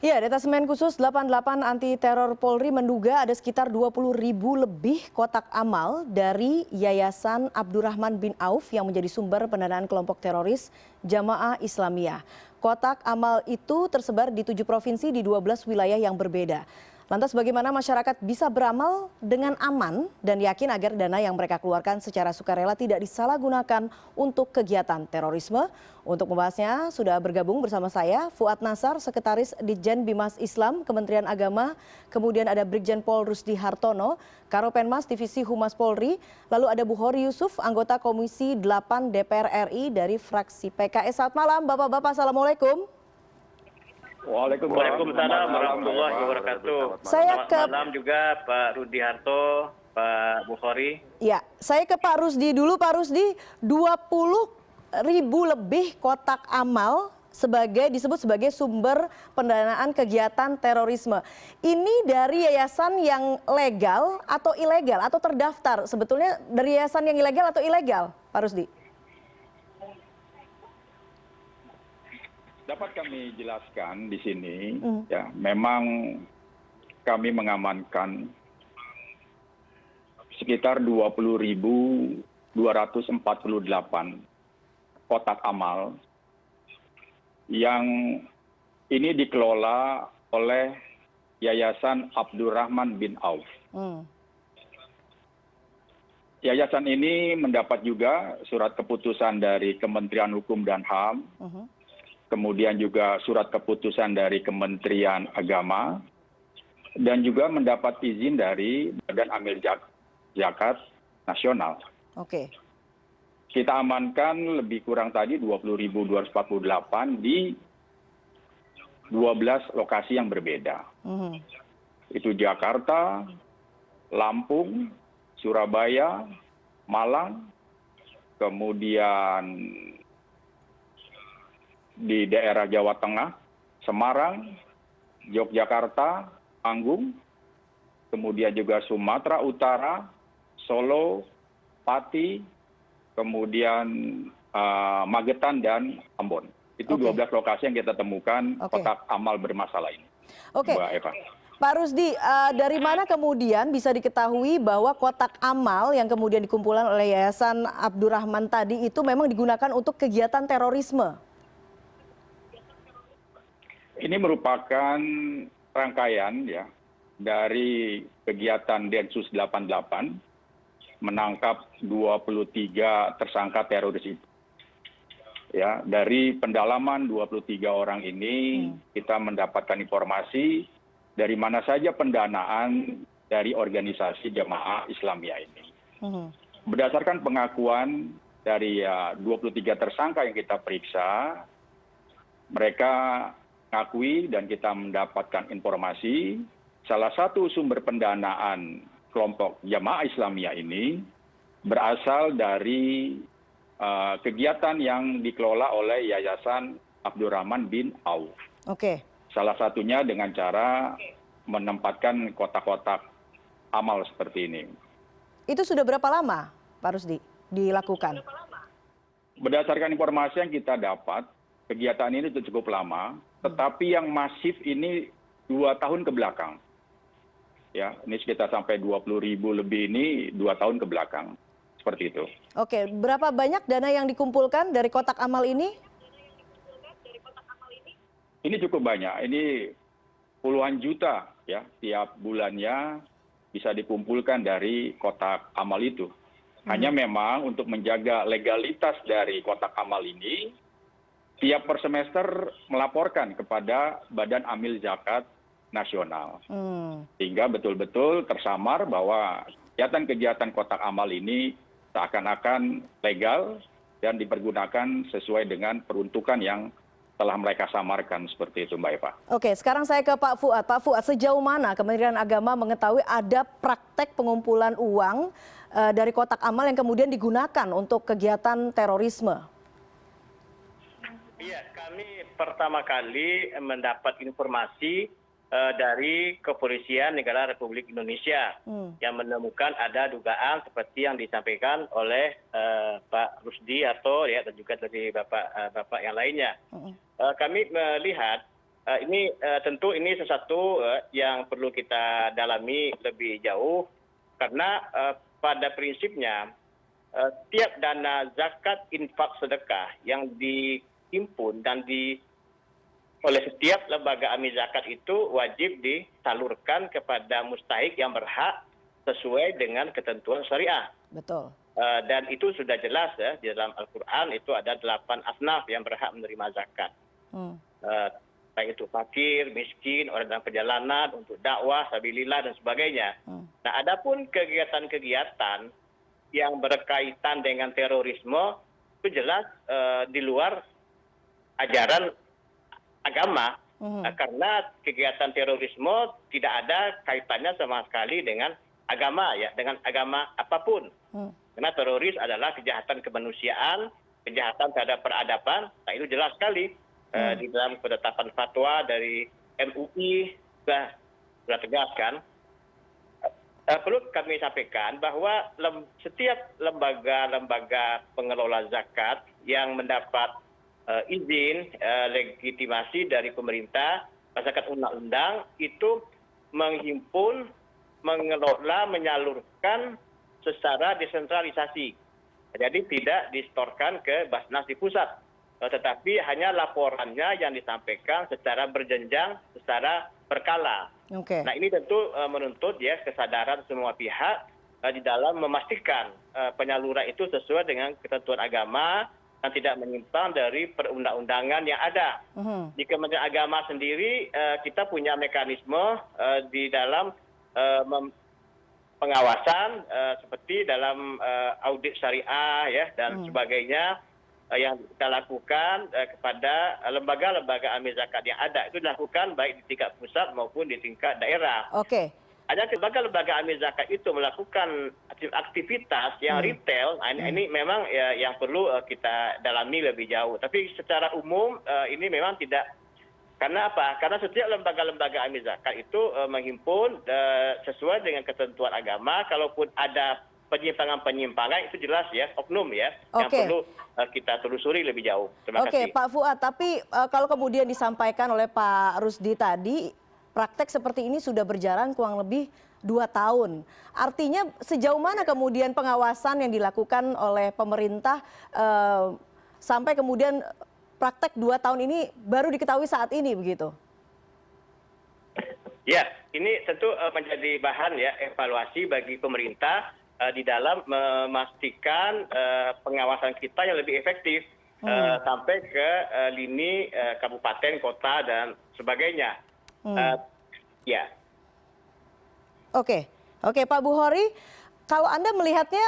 Ya, Detasemen Khusus 88 Anti Teror Polri menduga ada sekitar 20.000 lebih kotak amal dari Yayasan Abdurrahman bin Auf yang menjadi sumber pendanaan kelompok teroris Jamaah Islamiyah. Kotak amal itu tersebar di 7 provinsi di 12 wilayah yang berbeda. Lantas bagaimana masyarakat bisa beramal dengan aman dan yakin agar dana yang mereka keluarkan secara sukarela tidak disalahgunakan untuk kegiatan terorisme? Untuk membahasnya sudah bergabung bersama saya Fuad Nasar, Sekretaris Ditjen Bimas Islam Kementerian Agama, kemudian ada Brigjen Pol Rusdi Hartono, Karopenmas Divisi Humas Polri, lalu ada Bukhori Yusuf, anggota Komisi 8 DPR RI dari fraksi PKS. Selamat malam Bapak-Bapak, Assalamualaikum. Waalaikumsalam warahmatullahi wabarakatuh. Selamat malam juga Pak Rusdi Harto, Pak Bukhori. Ya, saya ke Pak Rusdi dulu. Pak Rusdi, 20.000 lebih kotak amal disebut sebagai sumber pendanaan kegiatan terorisme. Ini dari yayasan yang legal atau ilegal atau terdaftar? Sebetulnya dari yayasan yang ilegal atau ilegal, Pak Rusdi? Dapat kami jelaskan di sini, ya, memang kami mengamankan sekitar 20.248 kotak amal yang ini dikelola oleh Yayasan Abdurrahman bin Auf. Yayasan ini mendapat juga surat keputusan dari Kementerian Hukum dan HAM, kemudian juga surat keputusan dari Kementerian Agama, dan juga mendapat izin dari Badan Amil Zakat Nasional. Oke. Kita amankan lebih kurang tadi 20.248 di 12 lokasi yang berbeda. Itu Jakarta, Lampung, Surabaya, Malang, kemudian di daerah Jawa Tengah, Semarang, Yogyakarta, Panggung, kemudian juga Sumatera Utara, Solo, Pati, kemudian Magetan dan Ambon. Itu 12 lokasi yang kita temukan kotak amal bermasalah ini. Oke. Mbak Eva. Pak Rusdi, dari mana kemudian bisa diketahui bahwa kotak amal yang kemudian dikumpulkan oleh Yayasan Abdurrahman tadi itu memang digunakan untuk kegiatan terorisme? Ini merupakan rangkaian ya dari kegiatan Densus 88 menangkap 23 tersangka teroris itu. Ya, dari pendalaman 23 orang ini kita mendapatkan informasi dari mana saja pendanaan dari organisasi Jamaah Islamiyah ini. Berdasarkan pengakuan dari 23 tersangka yang kita periksa, mereka mengakui dan kita mendapatkan informasi salah satu sumber pendanaan kelompok Jamaah Islamiyah ini berasal dari kegiatan yang dikelola oleh Yayasan Abdurrahman bin Auf. Oke. Salah satunya dengan cara menempatkan kotak-kotak amal seperti ini. Itu sudah berapa lama, Pak Rusdi, dilakukan? Berdasarkan informasi yang kita dapat, kegiatan ini sudah cukup lama, tetapi yang masif ini 2 tahun ke belakang. Ya, ini sekitar sampai 20.000 lebih ini 2 tahun ke belakang. Seperti itu. Oke, berapa banyak dana yang dikumpulkan dari kotak amal ini? Ini cukup banyak. Ini puluhan juta ya tiap bulannya bisa dikumpulkan dari kotak amal itu. Hanya memang untuk menjaga legalitas dari kotak amal ini, tiap per semester melaporkan kepada Badan Amil Zakat Nasional. Sehingga betul-betul tersamar bahwa kegiatan-kegiatan kotak amal ini seakan-akan legal dan dipergunakan sesuai dengan peruntukan yang telah mereka samarkan seperti itu, Mbak Eva. Oke, sekarang saya ke Pak Fuad. Pak Fuad, sejauh mana Kementerian Agama mengetahui ada praktek pengumpulan uang dari kotak amal yang kemudian digunakan untuk kegiatan terorisme? Iya, kami pertama kali mendapat informasi dari Kepolisian Negara Republik Indonesia yang menemukan ada dugaan seperti yang disampaikan oleh Pak Rusdi Harto ya, dan juga dari bapak yang lainnya. Kami melihat ini tentu ini sesuatu yang perlu kita dalami lebih jauh karena pada prinsipnya setiap dana zakat, infak, sedekah yang dihimpun dan oleh setiap lembaga amil zakat itu wajib disalurkan kepada mustahik yang berhak sesuai dengan ketentuan syariah. Betul. Dan itu sudah jelas ya di dalam Al-Quran itu ada 8 asnaf yang berhak menerima zakat. Baik itu fakir, miskin, orang dalam perjalanan, untuk dakwah, sabilillah dan sebagainya. Nah, adapun kegiatan-kegiatan yang berkaitan dengan terorisme itu jelas di luar ajaran agama, karena kegiatan terorisme tidak ada kaitannya sama sekali dengan agama ya, dengan agama apapun. Karena teroris adalah kejahatan kemanusiaan, kejahatan terhadap peradaban. Nah, itu jelas sekali di dalam penetapan fatwa dari MUI sudah tegaskan. Perlu kami sampaikan bahwa setiap lembaga pengelola zakat yang mendapat izin legitimasi dari pemerintah berdasarkan undang-undang itu menghimpun, mengelola, menyalurkan secara desentralisasi. Jadi tidak distorkan ke Basnas di pusat, tetapi hanya laporannya yang disampaikan secara berjenjang, secara berkala. Nah, ini tentu menuntut ya kesadaran semua pihak di dalam memastikan penyaluran itu sesuai dengan ketentuan agama dan tidak menyimpang dari perundang-undangan yang ada. Di Kementerian Agama sendiri kita punya mekanisme di dalam pengawasan seperti dalam audit syariah ya dan sebagainya yang kita lakukan kepada lembaga-lembaga amil zakat yang ada. Itu dilakukan baik di tingkat pusat maupun di tingkat daerah. Ada lembaga-lembaga amil zakat itu melakukan aktivitas yang retail, ini memang yang perlu kita dalami lebih jauh. Tapi secara umum ini memang tidak. Karena apa? Karena setiap lembaga-lembaga amil zakat itu menghimpun sesuai dengan ketentuan agama. Kalaupun ada penyimpangan-penyimpangan itu jelas ya, oknum ya, yang perlu kita telusuri lebih jauh. Terima kasih. Pak Fuad, tapi kalau kemudian disampaikan oleh Pak Rusdi tadi, praktek seperti ini sudah berjalan kurang lebih 2 tahun. Artinya sejauh mana kemudian pengawasan yang dilakukan oleh pemerintah sampai kemudian praktek 2 tahun ini baru diketahui saat ini begitu? Ya, ini tentu menjadi bahan ya evaluasi bagi pemerintah di dalam memastikan pengawasan kita yang lebih efektif sampai ke lini kabupaten, kota dan sebagainya. Ya. Oke, Pak Buhori, kalau Anda melihatnya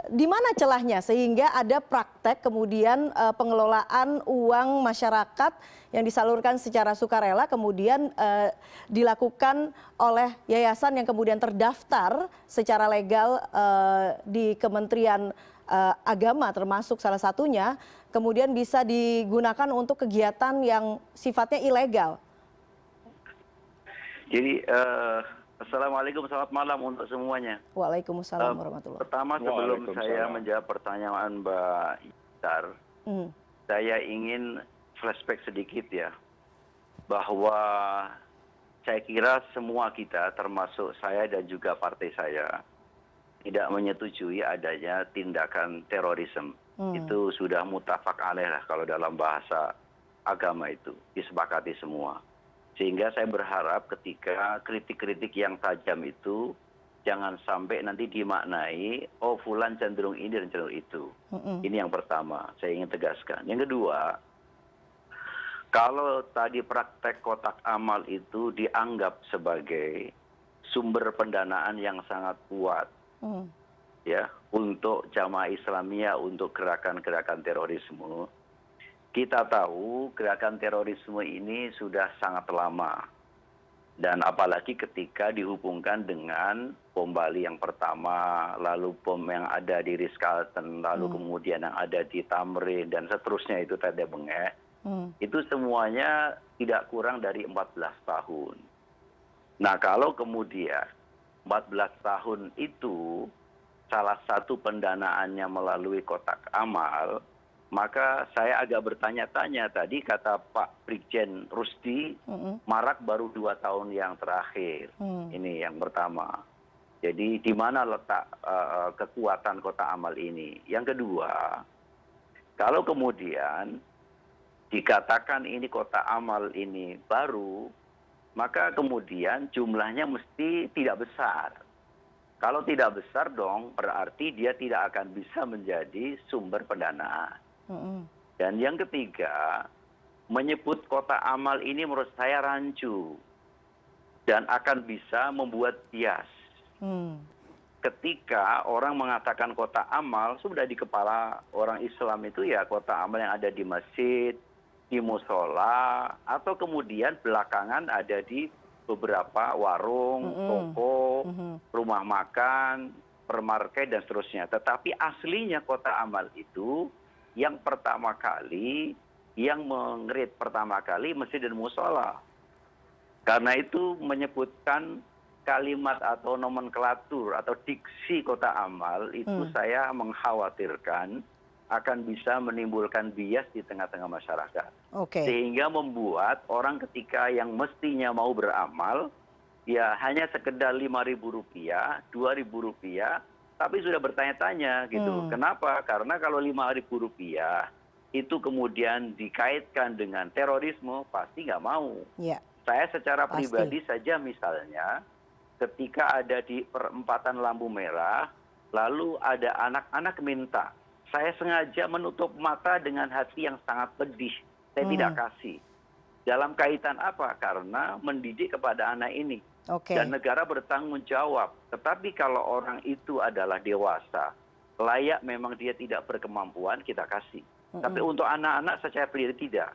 di mana celahnya sehingga ada praktek kemudian pengelolaan uang masyarakat yang disalurkan secara sukarela kemudian dilakukan oleh yayasan yang kemudian terdaftar secara legal di Kementerian Agama termasuk salah satunya kemudian bisa digunakan untuk kegiatan yang sifatnya ilegal? Jadi Assalamualaikum, selamat malam untuk semuanya. Waalaikumsalam warahmatullahi wabarakatuh. Pertama sebelum saya menjawab pertanyaan Mbak Itar, saya ingin flashback sedikit ya, bahwa saya kira semua kita termasuk saya dan juga partai saya tidak menyetujui adanya tindakan terorisme. Itu sudah mutafak alaih lah kalau dalam bahasa agama itu, disepakati semua. Sehingga saya berharap ketika kritik-kritik yang tajam itu jangan sampai nanti dimaknai, oh fulan cenderung ini dan cenderung itu. Ini yang pertama, saya ingin tegaskan. Yang kedua, kalau tadi praktek kotak amal itu dianggap sebagai sumber pendanaan yang sangat kuat ya untuk jamaah Islamiyah, untuk gerakan-gerakan terorisme. Kita tahu gerakan terorisme ini sudah sangat lama. Dan apalagi ketika dihubungkan dengan bom Bali yang pertama, lalu bom yang ada di Ritz-Carlton, lalu kemudian yang ada di Tamrin, dan seterusnya itu Tete Bengek. Itu semuanya tidak kurang dari 14 tahun. Nah kalau kemudian 14 tahun itu salah satu pendanaannya melalui kotak amal, maka saya agak bertanya-tanya tadi kata Pak Brigjen Rusdi, marak baru 2 tahun yang terakhir. Ini yang pertama. Jadi di mana letak kekuatan kotak amal ini? Yang kedua, kalau kemudian dikatakan ini kotak amal ini baru, maka kemudian jumlahnya mesti tidak besar. Kalau tidak besar dong, berarti dia tidak akan bisa menjadi sumber pendanaan. Dan yang ketiga, menyebut kotak amal ini menurut saya rancu dan akan bisa membuat bias. Ketika orang mengatakan kotak amal, sudah di kepala orang Islam itu ya kotak amal yang ada di masjid, di musola, atau kemudian belakangan ada di beberapa warung, toko, rumah makan, supermarket, dan seterusnya. Tetapi aslinya kotak amal itu yang pertama kali, yang mengerit pertama kali masjid dan musola. Karena itu menyebutkan kalimat atau nomenklatur atau diksi kotak amal itu saya mengkhawatirkan akan bisa menimbulkan bias di tengah-tengah masyarakat. Sehingga membuat orang ketika yang mestinya mau beramal, ya hanya sekedar Rp5.000, Rp2.000, tapi sudah bertanya-tanya gitu. Kenapa? Karena kalau Rp5.000 itu kemudian dikaitkan dengan terorisme, pasti nggak mau. Saya secara pribadi saja misalnya, ketika ada di perempatan lampu merah, lalu ada anak-anak minta, saya sengaja menutup mata dengan hati yang sangat pedih. Saya tidak kasih. Dalam kaitan apa? Karena mendidik kepada anak ini. Dan negara bertanggung jawab. Tetapi kalau orang itu adalah dewasa, layak memang dia tidak berkemampuan, kita kasih. Tapi untuk anak-anak secara pribadi tidak.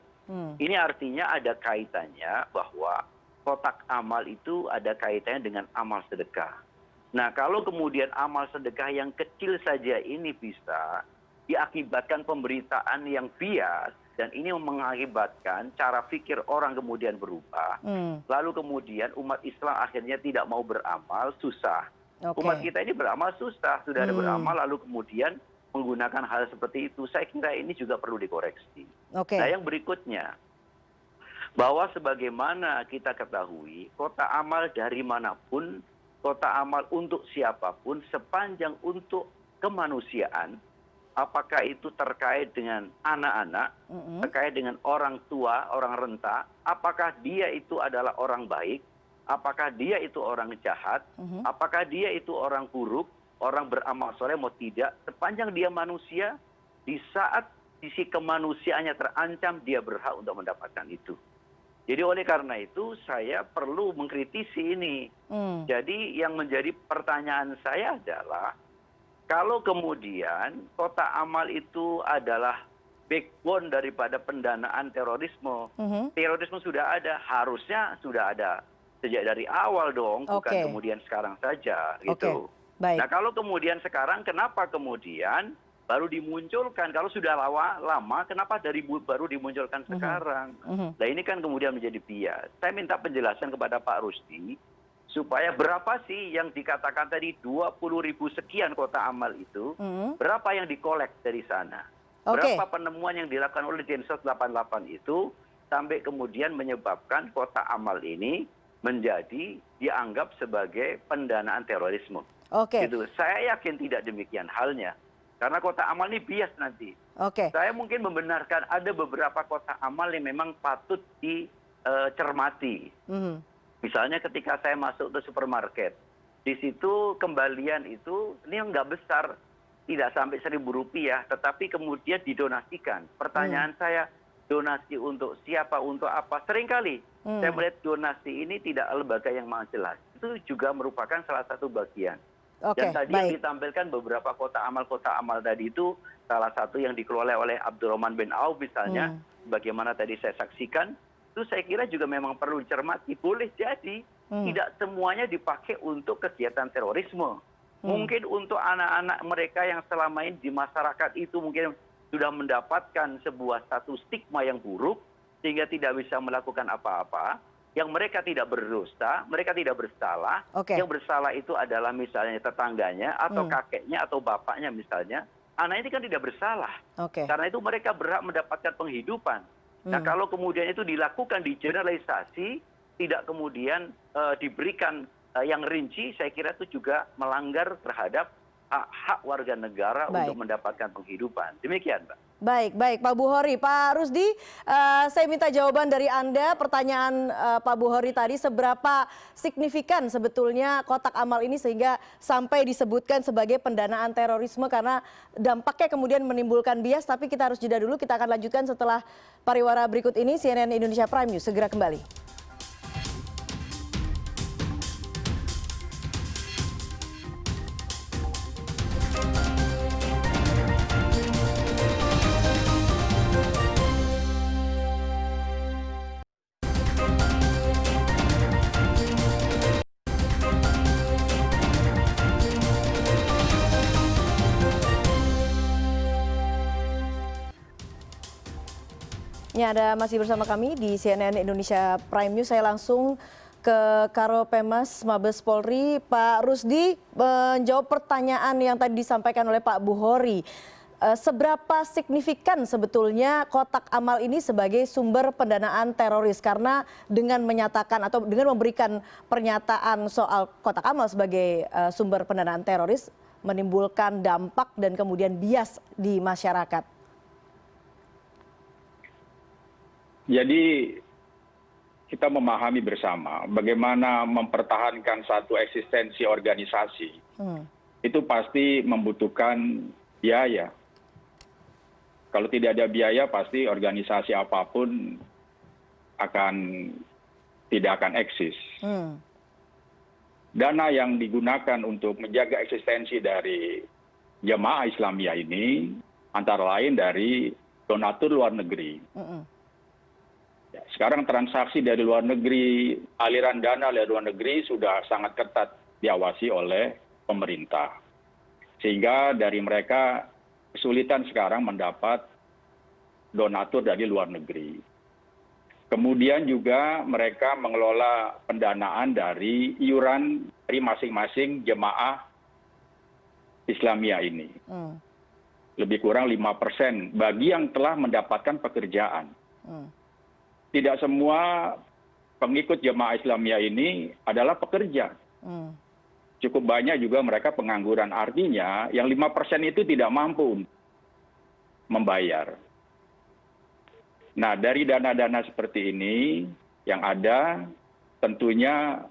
Ini artinya ada kaitannya bahwa kotak amal itu ada kaitannya dengan amal sedekah. Nah, kalau kemudian amal sedekah yang kecil saja ini bisa diakibatkan pemberitaan yang bias, dan ini mengakibatkan cara pikir orang kemudian berubah, lalu kemudian umat Islam akhirnya tidak mau beramal, susah. Umat kita ini beramal susah, sudah ada beramal, lalu kemudian menggunakan hal seperti itu. Saya kira ini juga perlu dikoreksi. Nah, yang berikutnya, bahwa sebagaimana kita ketahui, kotak amal dari manapun, kotak amal untuk siapapun, sepanjang untuk kemanusiaan, apakah itu terkait dengan anak-anak, terkait dengan orang tua, orang renta, apakah dia itu adalah orang baik, apakah dia itu orang jahat, apakah dia itu orang buruk, orang beramal soleh mau tidak, sepanjang dia manusia, di saat sisi kemanusiaannya terancam, dia berhak untuk mendapatkan itu. Jadi oleh karena itu saya perlu mengkritisi ini. Jadi yang menjadi pertanyaan saya adalah, kalau kemudian kotak amal itu adalah backbone daripada pendanaan terorisme, terorisme sudah ada, harusnya sudah ada sejak dari awal dong, bukan kemudian sekarang saja gitu. Nah, kalau kemudian sekarang, kenapa kemudian baru dimunculkan? Kalau sudah lama, kenapa baru dimunculkan sekarang? Nah, ini kan kemudian menjadi bias. Saya minta penjelasan kepada Pak Rusdi, supaya berapa sih yang dikatakan tadi 20.000 sekian kotak amal itu, berapa yang dikolek dari sana? Berapa penemuan yang dilakukan oleh Densus 88 itu, sampai kemudian menyebabkan kotak amal ini menjadi dianggap sebagai pendanaan terorisme. Gitu. Saya yakin tidak demikian halnya. Karena kotak amal ini bias nanti. Saya mungkin membenarkan ada beberapa kotak amal yang memang patut dicermati. Misalnya ketika saya masuk ke supermarket, di situ kembalian itu ini nggak besar, tidak sampai Rp1.000, tetapi kemudian didonasikan. Pertanyaan saya, donasi untuk siapa, untuk apa? Seringkali saya melihat donasi ini tidak lembaga yang sangat jelas. Itu juga merupakan salah satu bagian. Dan tadi yang ditampilkan beberapa kotak amal tadi itu, salah satu yang dikelola oleh Abdurrahman bin Auf misalnya, bagaimana tadi saya saksikan, itu saya kira juga memang perlu dicermati. Boleh jadi tidak semuanya dipakai untuk kegiatan terorisme. Mungkin untuk anak-anak mereka yang selama ini di masyarakat itu mungkin sudah mendapatkan sebuah satu stigma yang buruk, sehingga tidak bisa melakukan apa-apa. Yang mereka tidak berdosa, mereka tidak bersalah. Yang bersalah itu adalah misalnya tetangganya, atau kakeknya, atau bapaknya misalnya. anak ini kan tidak bersalah. Oke. Karena itu mereka berhak mendapatkan penghidupan. Nah, kalau kemudian itu dilakukan di generalisasi, tidak kemudian diberikan yang rinci, saya kira itu juga melanggar terhadap hak warga negara untuk mendapatkan penghidupan. Demikian, Mbak. Baik, Pak Buhori. Pak Rusdi, saya minta jawaban dari Anda. Pertanyaan Pak Buhori tadi, seberapa signifikan sebetulnya kotak amal ini sehingga sampai disebutkan sebagai pendanaan terorisme, karena dampaknya kemudian menimbulkan bias. Tapi kita harus jeda dulu, kita akan lanjutkan setelah pariwara berikut ini. CNN Indonesia Prime News segera kembali. Ya, Anda masih bersama kami di CNN Indonesia Prime News. Saya langsung ke Karopemas Mabes Polri. Pak Rusdi menjawab pertanyaan yang tadi disampaikan oleh Pak Buhori. Seberapa signifikan sebetulnya kotak amal ini sebagai sumber pendanaan teroris? Karena dengan menyatakan atau dengan memberikan pernyataan soal kotak amal sebagai sumber pendanaan teroris menimbulkan dampak dan kemudian bias di masyarakat. Jadi kita memahami bersama bagaimana mempertahankan satu eksistensi organisasi. Itu pasti membutuhkan biaya. Kalau tidak ada biaya, pasti organisasi apapun tidak akan eksis. Dana yang digunakan untuk menjaga eksistensi dari jemaah Islamiyah ini antara lain dari donatur luar negeri. Sekarang transaksi dari luar negeri, aliran dana dari luar negeri sudah sangat ketat diawasi oleh pemerintah. Sehingga dari mereka kesulitan sekarang mendapat donatur dari luar negeri. Kemudian juga mereka mengelola pendanaan dari iuran dari masing-masing jemaah Islamiyah ini. Lebih kurang 5% bagi yang telah mendapatkan pekerjaan. Tidak semua pengikut jemaah Islamiyah ini adalah pekerja. Cukup banyak juga mereka pengangguran. Artinya yang 5% itu tidak mampu membayar. Nah, dari dana-dana seperti ini yang ada, tentunya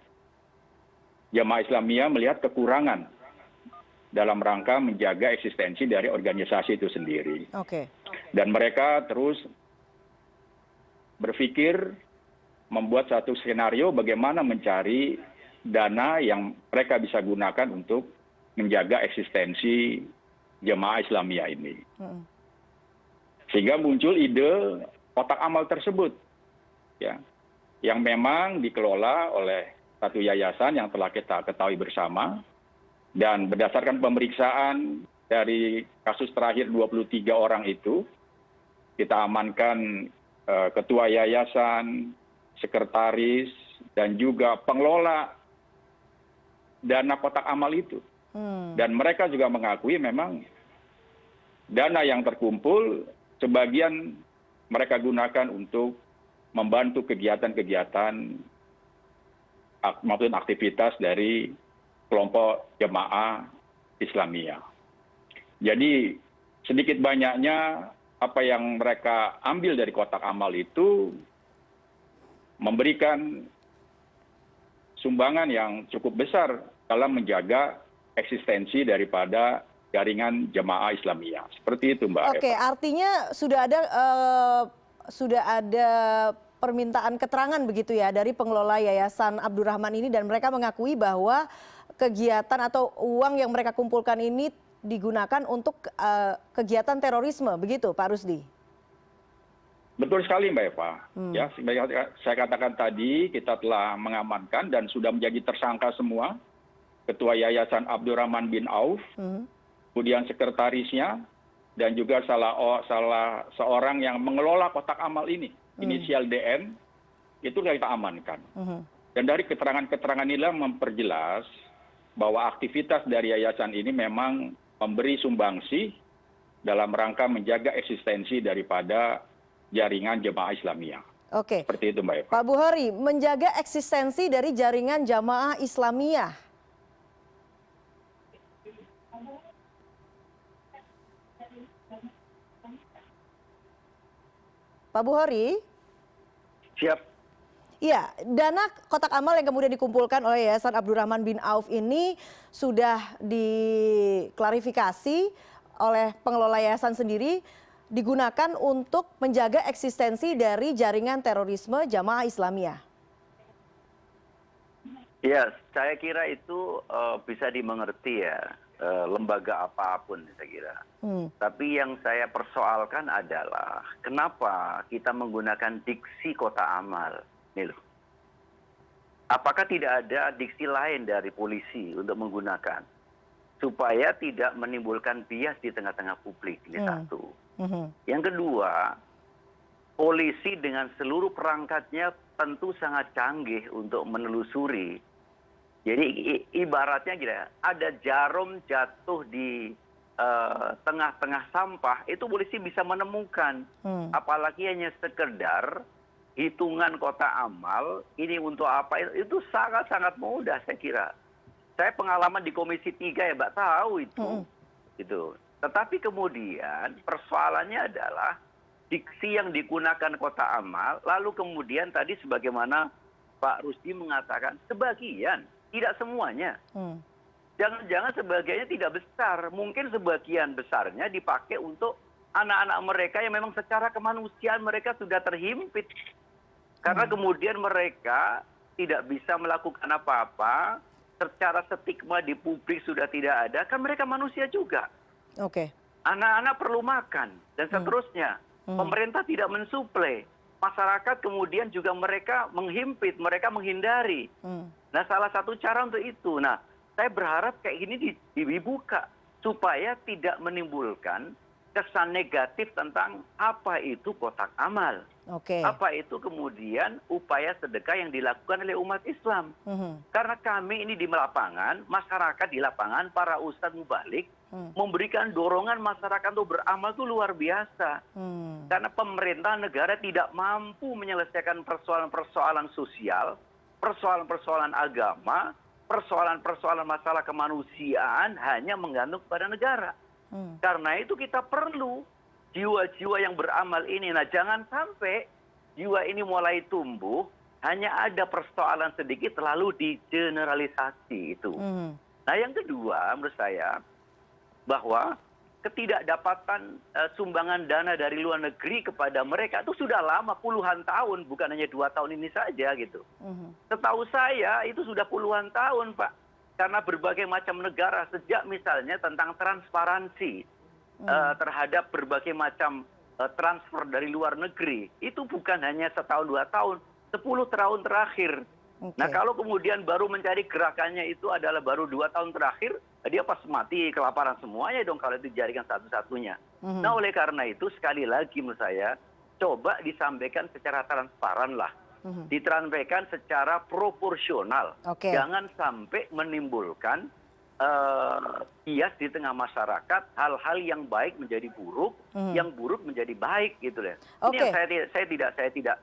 jemaah Islamiyah melihat kekurangan dalam rangka menjaga eksistensi dari organisasi itu sendiri. Dan mereka terus berpikir membuat satu skenario bagaimana mencari dana yang mereka bisa gunakan untuk menjaga eksistensi jemaah Islamiyah ini. Sehingga muncul ide kotak amal tersebut, ya, yang memang dikelola oleh satu yayasan yang telah kita ketahui bersama, dan berdasarkan pemeriksaan dari kasus terakhir 23 orang itu, kita amankan ketua yayasan, sekretaris, dan juga pengelola dana kotak amal itu. Dan mereka juga mengakui memang dana yang terkumpul sebagian mereka gunakan untuk membantu kegiatan-kegiatan maupun aktivitas dari kelompok jemaah Islamiyah. Jadi sedikit banyaknya apa yang mereka ambil dari kotak amal itu memberikan sumbangan yang cukup besar dalam menjaga eksistensi daripada jaringan jemaah Islamiyah. Seperti itu, Mbak Eva. Oke, artinya sudah ada permintaan keterangan begitu ya dari pengelola Yayasan Abdurrahman ini, dan mereka mengakui bahwa kegiatan atau uang yang mereka kumpulkan ini digunakan untuk kegiatan terorisme, begitu Pak Rusdi? Betul sekali, Mbak Eva. Ya, seperti saya katakan tadi, kita telah mengamankan dan sudah menjadi tersangka semua Ketua Yayasan Abdurrahman bin Auf, kemudian sekretarisnya, dan juga salah seorang yang mengelola kotak amal ini, inisial DN, itu kita amankan. Dan dari keterangan-keterangan inilah memperjelas bahwa aktivitas dari yayasan ini memang memberi sumbangsi dalam rangka menjaga eksistensi daripada jaringan jemaah Islamiyah. Oke. Seperti itu, Mbak Eva. Pak Buhori, menjaga eksistensi dari jaringan jamaah Islamiyah. Pak Buhori? Siap. Iya, dana kotak amal yang kemudian dikumpulkan oleh Yayasan Abdurrahman bin Auf ini sudah diklarifikasi oleh pengelola yayasan sendiri digunakan untuk menjaga eksistensi dari jaringan terorisme Jamaah Islamiyah. Ya, saya kira itu bisa dimengerti ya, lembaga apapun saya kira. Tapi yang saya persoalkan adalah kenapa kita menggunakan diksi kotak amal. Nih loh. Apakah tidak ada diksi lain dari polisi untuk menggunakan supaya tidak menimbulkan bias di tengah-tengah publik? Ini satu. Yang kedua, polisi dengan seluruh perangkatnya tentu sangat canggih untuk menelusuri. Jadi ibaratnya gini, ada jarum jatuh di tengah-tengah sampah, itu polisi bisa menemukan. Apalagi hanya sekedar hitungan kotak amal, ini untuk apa, itu sangat-sangat mudah saya kira. Saya pengalaman di Komisi 3 ya Mbak tahu itu. Gitu. Tetapi kemudian persoalannya adalah diksi yang digunakan kotak amal, lalu kemudian tadi sebagaimana Pak Rusdi mengatakan sebagian, tidak semuanya. Jangan-jangan sebagiannya tidak besar, mungkin sebagian besarnya dipakai untuk anak-anak mereka yang memang secara kemanusiaan mereka sudah terhimpit. Karena kemudian mereka tidak bisa melakukan apa-apa, secara stigma di publik sudah tidak ada, kan mereka manusia juga. Oke. Anak-anak perlu makan, dan seterusnya. Pemerintah tidak mensuplai. Masyarakat kemudian juga mereka menghimpit, mereka menghindari. Nah, salah satu cara untuk itu. Nah, saya berharap kayak gini dibuka supaya tidak menimbulkan kesan negatif tentang apa itu kotak amal. Apa itu kemudian upaya sedekah yang dilakukan oleh umat Islam. Karena kami ini di lapangan, masyarakat di lapangan, para ustadz mubalik, memberikan dorongan masyarakat untuk beramal itu luar biasa. Karena pemerintah negara tidak mampu menyelesaikan persoalan-persoalan sosial, persoalan-persoalan agama, persoalan-persoalan masalah kemanusiaan hanya menggantung kepada negara. Karena itu kita perlu jiwa-jiwa yang beramal ini. Nah, jangan sampai jiwa ini mulai tumbuh, hanya ada persoalan sedikit lalu digeneralisasi itu. Nah, yang kedua menurut saya, bahwa ketidakdapatan sumbangan dana dari luar negeri kepada mereka itu sudah lama, puluhan tahun, bukan hanya 2 tahun ini saja gitu. Setahu saya itu sudah puluhan tahun, Pak. Karena berbagai macam negara, sejak misalnya tentang transparansi terhadap berbagai macam transfer dari luar negeri, itu bukan hanya setahun 2 tahun, 10 tahun terakhir. Nah, kalau kemudian baru mencari gerakannya itu adalah baru 2 tahun terakhir, dia pas mati kelaparan semuanya dong kalau itu jaringan satu-satunya. Nah, oleh karena itu sekali lagi menurut saya, coba disampaikan secara transparan lah. Diterangkan secara proporsional. Jangan sampai menimbulkan bias di tengah masyarakat, hal-hal yang baik menjadi buruk, yang buruk menjadi baik gitu ya. Ini yang saya tidak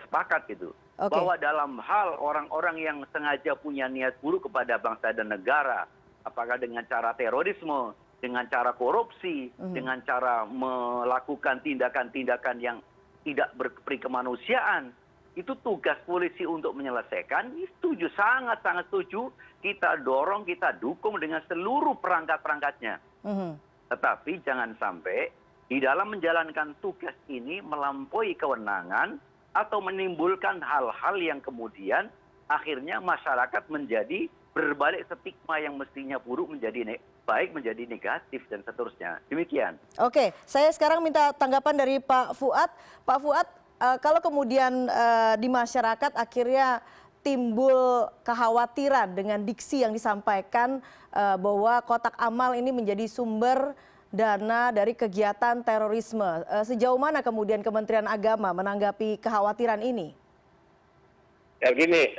sepakat gitu. Bahwa dalam hal orang-orang yang sengaja punya niat buruk kepada bangsa dan negara, apakah dengan cara terorisme, dengan cara korupsi, dengan cara melakukan tindakan-tindakan yang tidak berperi kemanusiaan, itu tugas polisi untuk menyelesaikan. Setuju, sangat-sangat setuju. Kita dorong, kita dukung dengan seluruh perangkat-perangkatnya. Tetapi jangan sampai di dalam menjalankan tugas ini melampaui kewenangan atau menimbulkan hal-hal yang kemudian akhirnya masyarakat menjadi berbalik stigma yang mestinya buruk menjadi baik, menjadi negatif, dan seterusnya. Demikian. Oke, saya sekarang minta tanggapan dari Pak Fuad. Pak Fuad, kalau kemudian di masyarakat akhirnya timbul kekhawatiran dengan diksi yang disampaikan bahwa kotak amal ini menjadi sumber dana dari kegiatan terorisme. Sejauh mana kemudian Kementerian Agama menanggapi kekhawatiran ini? Ya begini,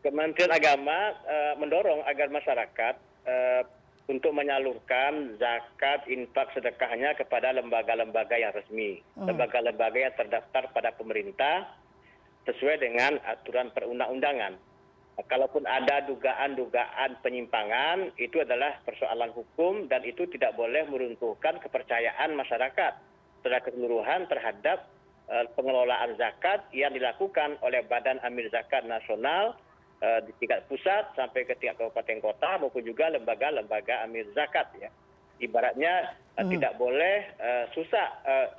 Kementerian Agama mendorong agar masyarakat untuk menyalurkan zakat, infak, sedekahnya kepada lembaga-lembaga yang resmi, lembaga-lembaga yang terdaftar pada pemerintah sesuai dengan aturan perundang-undangan. Kalaupun ada dugaan-dugaan penyimpangan, itu adalah persoalan hukum dan itu tidak boleh meruntuhkan kepercayaan masyarakat secara keseluruhan terhadap pengelolaan zakat yang dilakukan oleh Badan Amil Zakat Nasional di tingkat pusat sampai ke tingkat kabupaten kota maupun juga lembaga-lembaga amil zakat ya. Ibaratnya tidak boleh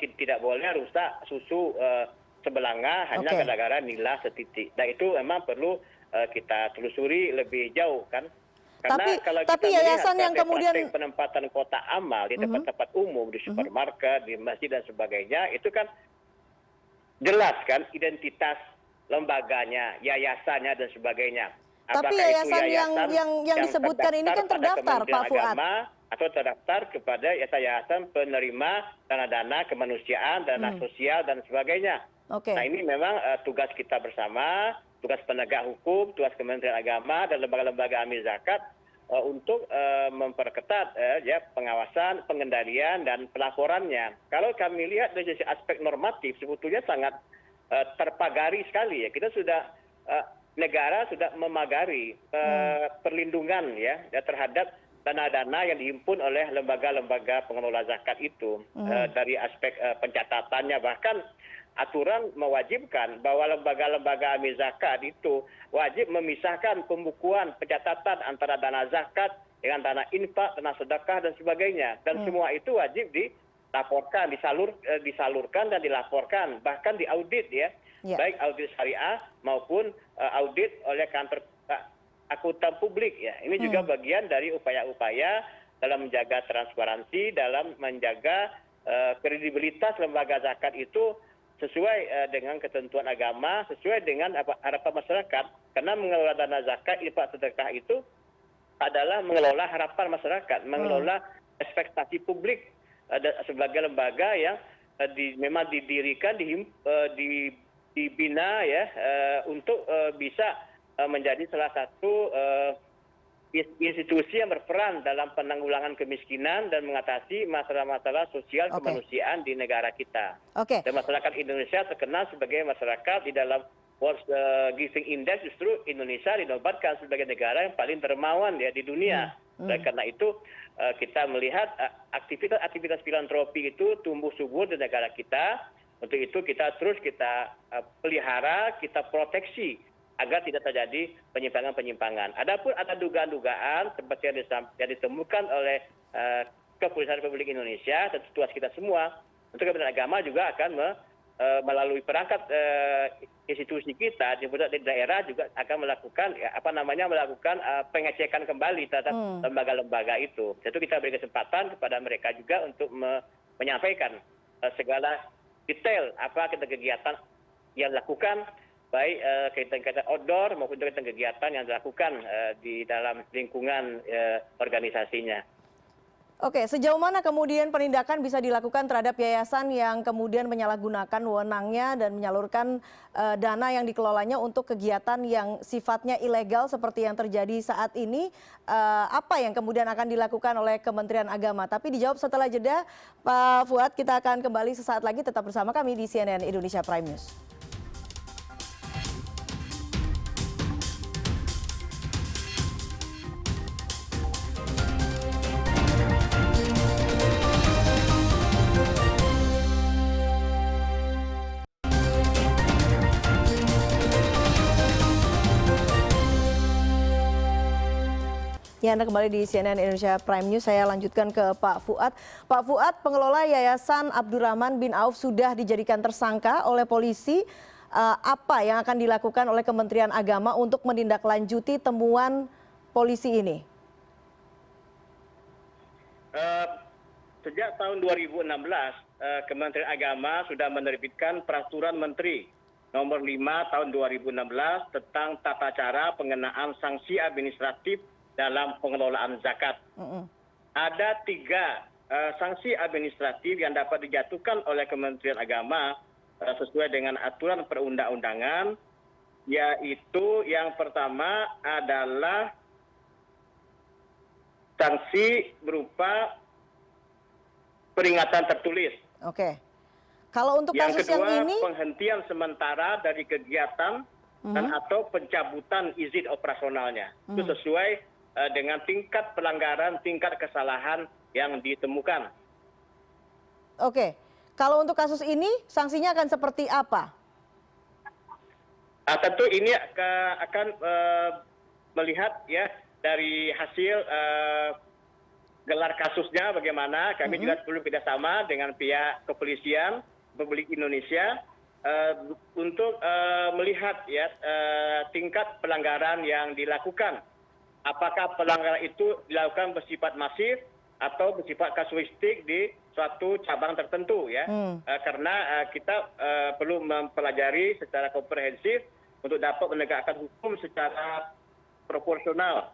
tidak boleh rusak susu sebelanga hanya gara-gara nilai setitik. Dan itu memang perlu kita telusuri lebih jauh kan. Karena kalau kita tapi yayasan yang melihat kemudian praktek penempatan kotak amal di tempat-tempat umum, di supermarket, di masjid dan sebagainya, itu kan jelas kan identitas lembaganya, yayasannya dan sebagainya. Tapi Apakah yayasan itu yayasan yang disebutkan ini kan terdaftar, pada Kementerian Pak Fuad. Agama atau terdaftar kepada yayasan penerima dana-dana kemanusiaan, dana sosial dan sebagainya. Nah ini memang tugas kita bersama, tugas penegak hukum, tugas Kementerian Agama dan lembaga-lembaga amil zakat untuk memperketat pengawasan, pengendalian dan pelaporannya. Kalau kami lihat dari sisi aspek normatif sebetulnya sangat terpagari sekali ya. Kita sudah negara sudah memagari perlindungan ya terhadap dana-dana yang dihimpun oleh lembaga-lembaga pengelola zakat itu dari aspek pencatatannya, bahkan aturan mewajibkan bahwa lembaga-lembaga amil zakat itu wajib memisahkan pembukuan pencatatan antara dana zakat dengan dana infak, dana sedekah dan sebagainya, dan semua itu wajib dilaporkan, disalurkan dan dilaporkan, bahkan diaudit ya, baik audit syariah maupun audit oleh kantor akuntan publik ya. Ini juga bagian dari upaya-upaya dalam menjaga transparansi, dalam menjaga kredibilitas lembaga zakat itu sesuai dengan ketentuan agama, sesuai dengan harapan masyarakat. Karena mengelola dana zakat, infak, sedekah itu adalah mengelola harapan masyarakat, mengelola ekspektasi publik sebagai lembaga yang memang didirikan, dibina ya untuk bisa menjadi salah satu institusi yang berperan dalam penanggulangan kemiskinan dan mengatasi masalah-masalah sosial kemanusiaan di negara kita. Dan masyarakat Indonesia terkenal sebagai masyarakat di dalam World Giving Index, justru Indonesia dinobatkan sebagai negara yang paling dermawan ya di dunia. Dan karena itu kita melihat aktivitas filantropi itu tumbuh subur di negara kita. Untuk itu kita terus pelihara, kita proteksi agar tidak terjadi penyimpangan-penyimpangan. Adapun ada dugaan-dugaan seperti yang ditemukan oleh Kepolisian Republik Indonesia dan tugas kita semua, untuk Kementerian Agama juga akan melalui perangkat institusi kita di daerah juga akan melakukan melakukan pengecekan kembali terhadap lembaga-lembaga itu. Jadi kita beri kesempatan kepada mereka juga untuk menyampaikan segala detail apa kegiatan yang dilakukan, baik kegiatan outdoor maupun kegiatan yang dilakukan di dalam lingkungan organisasinya. Sejauh mana kemudian penindakan bisa dilakukan terhadap yayasan yang kemudian menyalahgunakan wewenangnya dan menyalurkan dana yang dikelolanya untuk kegiatan yang sifatnya ilegal seperti yang terjadi saat ini? Apa yang kemudian akan dilakukan oleh Kementerian Agama? Tapi dijawab setelah jeda, Pak Fuad. Kita akan kembali sesaat lagi, tetap bersama kami di CNN Indonesia Prime News. Ya, Anda kembali di CNN Indonesia Prime News. Saya lanjutkan ke Pak Fuad. Pak Fuad, pengelola Yayasan Abdurrahman bin Auf sudah dijadikan tersangka oleh polisi. Apa yang akan dilakukan oleh Kementerian Agama untuk menindaklanjuti temuan polisi ini? Sejak tahun 2016, Kementerian Agama sudah menerbitkan Peraturan Menteri Nomor 5 Tahun 2016 tentang tata cara pengenaan sanksi administratif dalam pengelolaan zakat. Ada 3 sanksi administratif yang dapat dijatuhkan oleh Kementerian Agama sesuai dengan aturan perundang-undangan, yaitu yang pertama adalah sanksi berupa peringatan tertulis. Oke. Kalau untuk Yang kasus yang kedua, ini, penghentian sementara dari kegiatan dan atau pencabutan izin operasionalnya. Itu sesuai dengan tingkat pelanggaran, tingkat kesalahan yang ditemukan. oke. Kalau untuk kasus ini, sanksinya akan seperti apa? Tentu ini akan melihat ya dari hasil gelar kasusnya bagaimana. Kami juga perlu kerjasama dengan pihak kepolisian Republik Indonesia untuk melihat ya tingkat pelanggaran yang dilakukan. Apakah pelanggaran itu dilakukan bersifat masif atau bersifat kasuistik di suatu cabang tertentu ya. Karena kita perlu mempelajari secara komprehensif untuk dapat menegakkan hukum secara proporsional.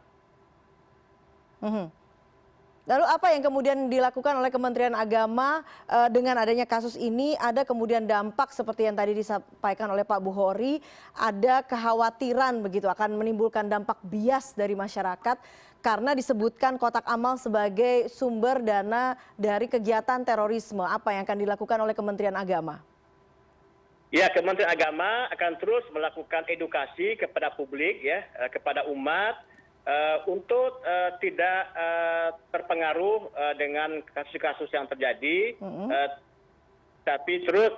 Lalu apa yang kemudian dilakukan oleh Kementerian Agama dengan adanya kasus ini? Ada kemudian dampak seperti yang tadi disampaikan oleh Pak Buhori, ada kekhawatiran begitu akan menimbulkan dampak bias dari masyarakat karena disebutkan kotak amal sebagai sumber dana dari kegiatan terorisme. Apa yang akan dilakukan oleh Kementerian Agama? Ya, Kementerian Agama akan terus melakukan edukasi kepada publik ya, kepada umat untuk tidak terpengaruh dengan kasus-kasus yang terjadi, tapi terus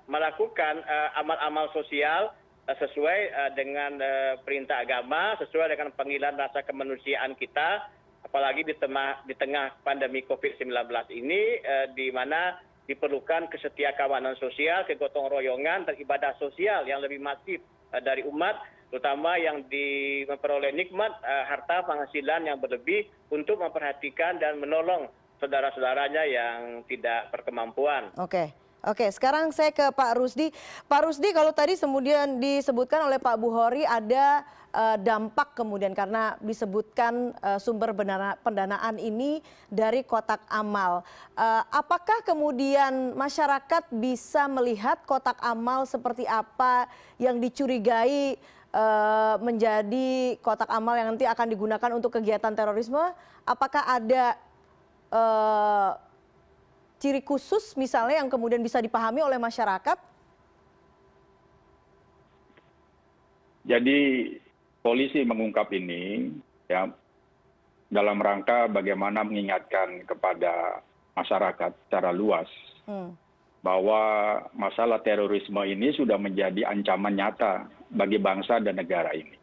melakukan amal-amal sosial sesuai dengan perintah agama, sesuai dengan panggilan rasa kemanusiaan kita, apalagi di tengah pandemi COVID-19 ini, di mana diperlukan kesetiakawanan sosial, kegotong royongan, dan ibadah sosial yang lebih masif dari umat, terutama yang memperoleh nikmat harta penghasilan yang berlebih untuk memperhatikan dan menolong saudara-saudaranya yang tidak berkemampuan. Oke, sekarang saya ke Pak Rusdi. Pak Rusdi, kalau tadi kemudian disebutkan oleh Pak Buhori ada dampak kemudian karena disebutkan sumber pendanaan ini dari kotak amal. Apakah kemudian masyarakat bisa melihat kotak amal seperti apa yang dicurigai menjadi kotak amal yang nanti akan digunakan untuk kegiatan terorisme? Apakah ada ciri khusus misalnya yang kemudian bisa dipahami oleh masyarakat? Jadi polisi mengungkap ini ya dalam rangka bagaimana mengingatkan kepada masyarakat secara luas bahwa masalah terorisme ini sudah menjadi ancaman nyata bagi bangsa dan negara ini.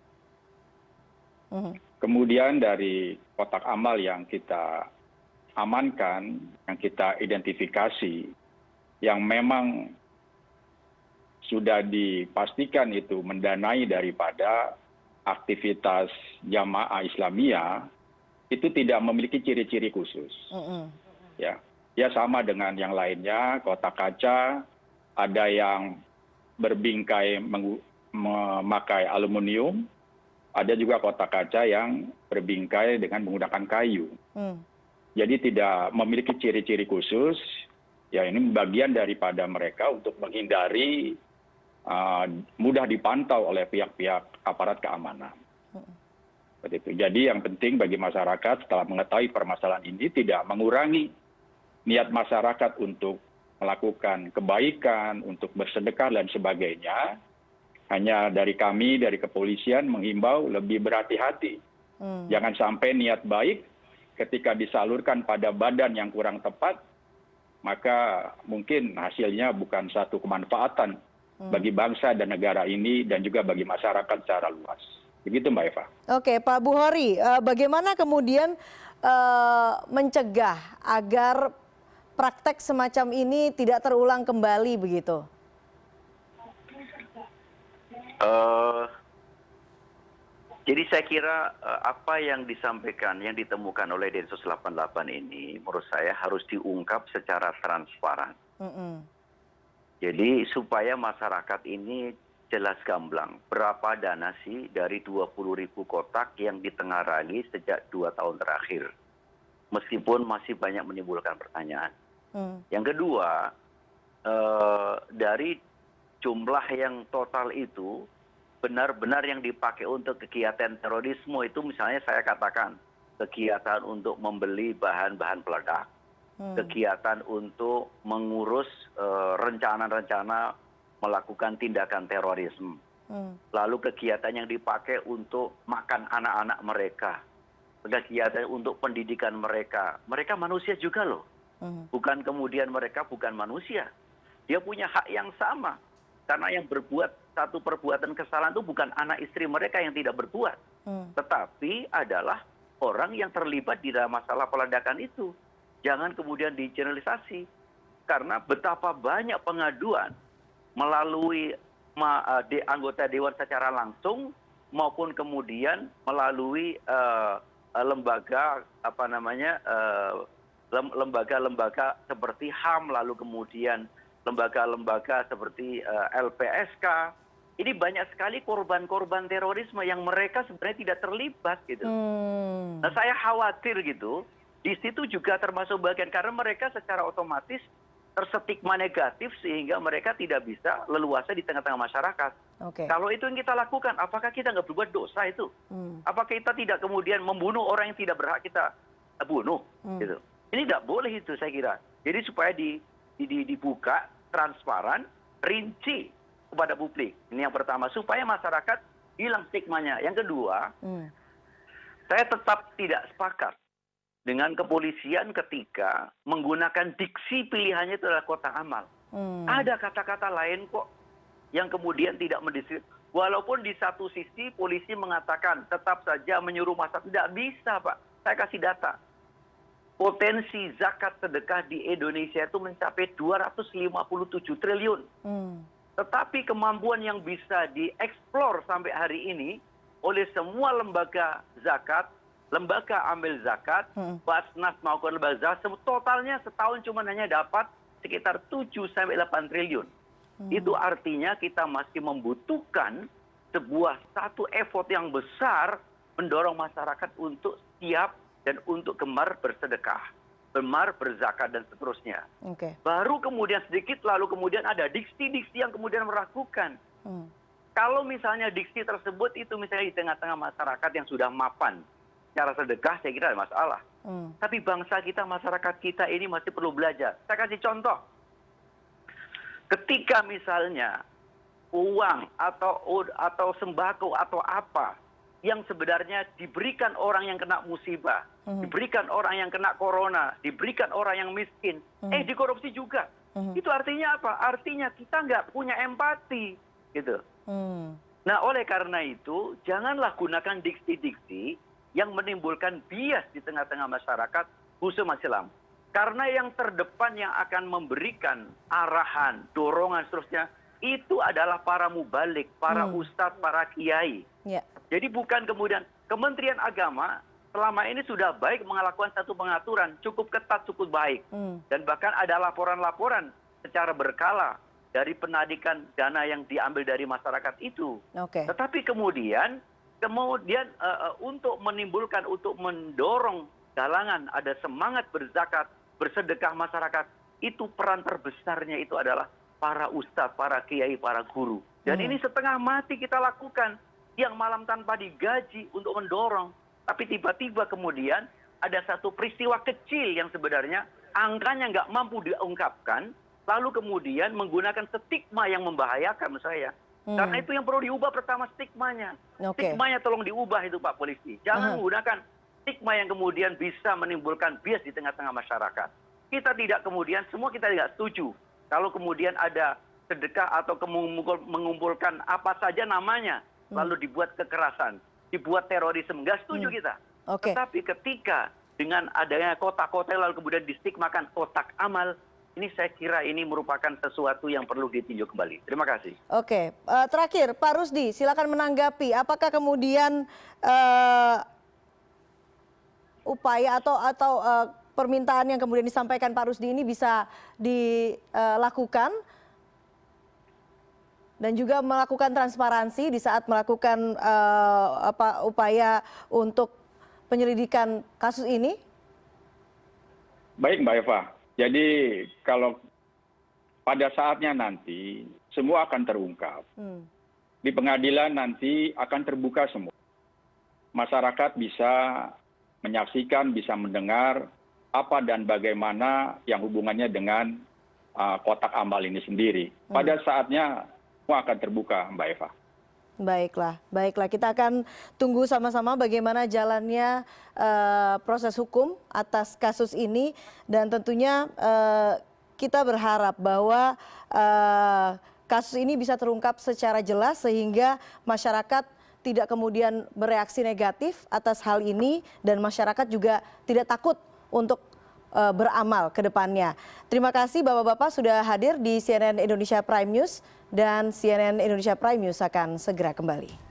Kemudian dari kotak amal yang kita amankan, yang kita identifikasi, yang memang sudah dipastikan itu mendanai daripada aktivitas jamaah Islamiyah, itu tidak memiliki ciri-ciri khusus. Ya sama dengan yang lainnya, kotak kaca, ada yang berbingkai memakai aluminium, ada juga kotak kaca yang berbingkai dengan menggunakan kayu. Jadi tidak memiliki ciri-ciri khusus, ya ini bagian daripada mereka untuk menghindari mudah dipantau oleh pihak-pihak aparat keamanan. Seperti itu. Jadi yang penting bagi masyarakat setelah mengetahui permasalahan ini tidak mengurangi niat masyarakat untuk melakukan kebaikan, untuk bersedekah dan sebagainya. Hanya dari kami, dari kepolisian menghimbau lebih berhati-hati. Jangan sampai niat baik ketika disalurkan pada badan yang kurang tepat, maka mungkin hasilnya bukan satu kemanfaatan bagi bangsa dan negara ini dan juga bagi masyarakat secara luas. Begitu Mbak Eva. Oke, Pak Buhori, bagaimana kemudian mencegah agar praktek semacam ini tidak terulang kembali begitu? Jadi saya kira apa yang disampaikan, yang ditemukan oleh Densus 88 ini menurut saya harus diungkap secara transparan. Jadi supaya masyarakat ini jelas gamblang berapa dana sih dari 20.000 kotak yang ditengarai sejak 2 tahun terakhir. Meskipun masih banyak menimbulkan pertanyaan. Yang kedua, dari jumlah yang total itu benar-benar yang dipakai untuk kegiatan terorisme itu misalnya saya katakan kegiatan untuk membeli bahan-bahan peledak, kegiatan untuk mengurus rencana-rencana melakukan tindakan terorisme, lalu kegiatan yang dipakai untuk makan anak-anak mereka, kegiatan untuk pendidikan mereka. Mereka manusia juga loh, bukan kemudian mereka bukan manusia. Dia punya hak yang sama, karena yang berbuat satu perbuatan kesalahan itu bukan anak istri mereka yang tidak berbuat, tetapi adalah orang yang terlibat di dalam masalah peledakan itu. Jangan kemudian digeneralisasi, karena betapa banyak pengaduan melalui anggota dewan secara langsung maupun kemudian melalui lembaga lembaga seperti HAM, lalu kemudian lembaga-lembaga seperti LPSK. Ini banyak sekali korban-korban terorisme yang mereka sebenarnya tidak terlibat gitu. Nah, saya khawatir gitu, di situ juga termasuk bagian karena mereka secara otomatis terstigma negatif sehingga mereka tidak bisa leluasa di tengah-tengah masyarakat. Kalau itu yang kita lakukan, apakah kita nggak berbuat dosa itu? Apakah kita tidak kemudian membunuh orang yang tidak berhak kita bunuh? Gitu. Ini tidak boleh itu saya kira. Jadi supaya dibuka, transparan, rinci kepada publik. Ini yang pertama, supaya masyarakat hilang stigmanya. Yang kedua, saya tetap tidak sepakat dengan kepolisian ketika menggunakan diksi pilihannya itu adalah kotak amal. Ada kata-kata lain kok yang kemudian tidak mendiskriminasi. Walaupun di satu sisi polisi mengatakan tetap saja menyuruh masyarakat. Tidak bisa, Pak. Saya kasih data. Potensi zakat sedekah di Indonesia itu mencapai 257 triliun. Tetapi kemampuan yang bisa dieksplor sampai hari ini oleh semua lembaga zakat, lembaga amil zakat, Basnas maupun lembaga zakat, totalnya setahun cuma hanya dapat sekitar 7-8 triliun. Itu artinya kita masih membutuhkan satu effort yang besar mendorong masyarakat untuk siap dan untuk gemar bersedekah, gemar berzakat dan seterusnya. Baru kemudian sedikit lalu kemudian ada diksi-diksi yang kemudian meragukan. Kalau misalnya diksi tersebut itu misalnya di tengah-tengah masyarakat yang sudah mapan cara sedekah, saya kira ada masalah. Tapi bangsa kita, masyarakat kita ini masih perlu belajar. Saya kasih contoh. Ketika misalnya uang atau sembako atau apa yang sebenarnya diberikan orang yang kena musibah, diberikan orang yang kena corona, diberikan orang yang miskin, dikorupsi juga. Itu artinya apa? Artinya kita nggak punya empati, gitu. Nah, oleh karena itu, janganlah gunakan diksi-diksi yang menimbulkan bias di tengah-tengah masyarakat, khususnya Islam. Karena yang terdepan yang akan memberikan arahan, dorongan, seterusnya, itu adalah para mubalik, para ustadz, para kiai. Jadi bukan kemudian Kementerian Agama selama ini sudah baik melakukan satu pengaturan, cukup ketat, cukup baik. Dan bahkan ada laporan-laporan secara berkala dari penadikan dana yang diambil dari masyarakat itu. Tetapi kemudian untuk menimbulkan, untuk mendorong galangan, ada semangat berzakat, bersedekah masyarakat, itu peran terbesarnya itu adalah para ustadz, para kiai, para guru. Dan ini setengah mati kita lakukan. Yang malam tanpa digaji untuk mendorong. Tapi tiba-tiba kemudian ada satu peristiwa kecil yang sebenarnya angkanya nggak mampu diungkapkan. Lalu kemudian menggunakan stigma yang membahayakan menurut saya. Karena itu yang perlu diubah pertama stigmanya. Stigmanya tolong diubah itu Pak Polisi. Jangan menggunakan stigma yang kemudian bisa menimbulkan bias di tengah-tengah masyarakat. Kita tidak kemudian, semua kita tidak setuju. Kalau kemudian ada sedekah atau mengumpulkan apa saja namanya. Lalu dibuat kekerasan, dibuat terorisme, nggak setuju kita. Tetapi ketika dengan adanya kotak-kotak lalu kemudian distigmakan kotak amal, ini saya kira ini merupakan sesuatu yang perlu ditinjau kembali. Terima kasih. Terakhir Pak Rusdi, silakan menanggapi. Apakah kemudian upaya atau permintaan yang kemudian disampaikan Pak Rusdi ini bisa dilakukan? Dan juga melakukan transparansi di saat melakukan upaya untuk penyelidikan kasus ini? Baik Mbak Eva, jadi kalau pada saatnya nanti semua akan terungkap. Di pengadilan nanti akan terbuka semua. Masyarakat bisa menyaksikan, bisa mendengar apa dan bagaimana yang hubungannya dengan kotak amal ini sendiri. Pada saatnya semua akan terbuka, Mbak Eva. Baiklah. Kita akan tunggu sama-sama bagaimana jalannya proses hukum atas kasus ini dan tentunya kita berharap bahwa kasus ini bisa terungkap secara jelas sehingga masyarakat tidak kemudian bereaksi negatif atas hal ini dan masyarakat juga tidak takut untuk beramal ke depannya. Terima kasih Bapak-Bapak sudah hadir di CNN Indonesia Prime News dan CNN Indonesia Prime News akan segera kembali.